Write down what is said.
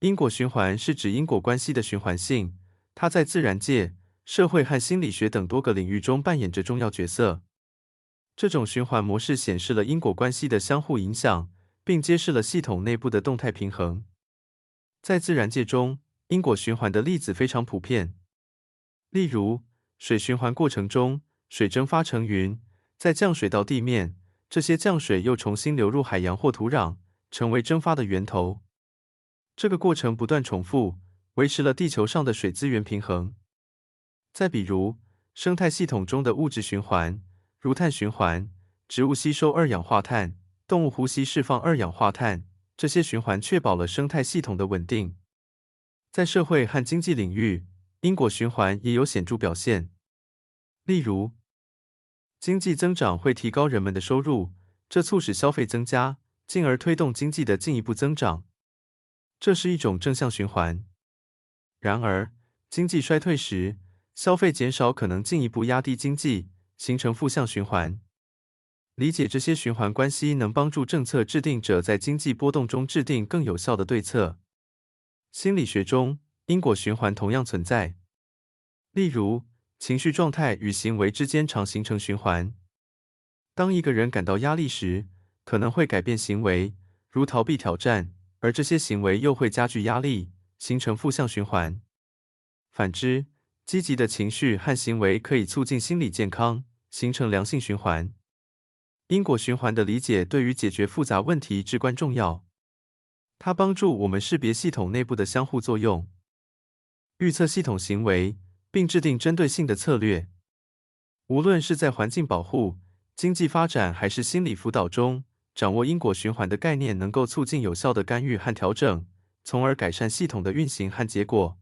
因果循环是指因果关系的循环性，它在自然界、社会和心理学等多个领域中扮演着重要角色。这种循环模式显示了因果关系的相互影响，并揭示了系统内部的动态平衡。在自然界中，因果循环的例子非常普遍。例如，水循环过程中，水蒸发成云，再降水到地面，这些降水又重新流入海洋或土壤，成为蒸发的源头。这个过程不断重复，维持了地球上的水资源平衡。再比如，生态系统中的物质循环，如碳循环，植物吸收二氧化碳，动物呼吸释放二氧化碳，这些循环确保了生态系统的稳定。在社会和经济领域，因果循环也有显著表现。例如，经济增长会提高人们的收入，这促使消费增加，进而推动经济的进一步增长。这是一种正向循环。然而，经济衰退时，消费减少可能进一步压低经济，形成负向循环。理解这些循环关系能帮助政策制定者在经济波动中制定更有效的对策。心理学中，因果循环同样存在。例如，情绪状态与行为之间常形成循环。当一个人感到压力时，可能会改变行为，如逃避挑战，而这些行为又会加剧压力，形成负向循环。反之，积极的情绪和行为可以促进心理健康，形成良性循环。因果循环的理解对于解决复杂问题至关重要。它帮助我们识别系统内部的相互作用，预测系统行为，并制定针对性的策略。无论是在环境保护、经济发展还是心理辅导中，掌握因果循环的概念能够促进有效的干预和调整，从而改善系统的运行和结果。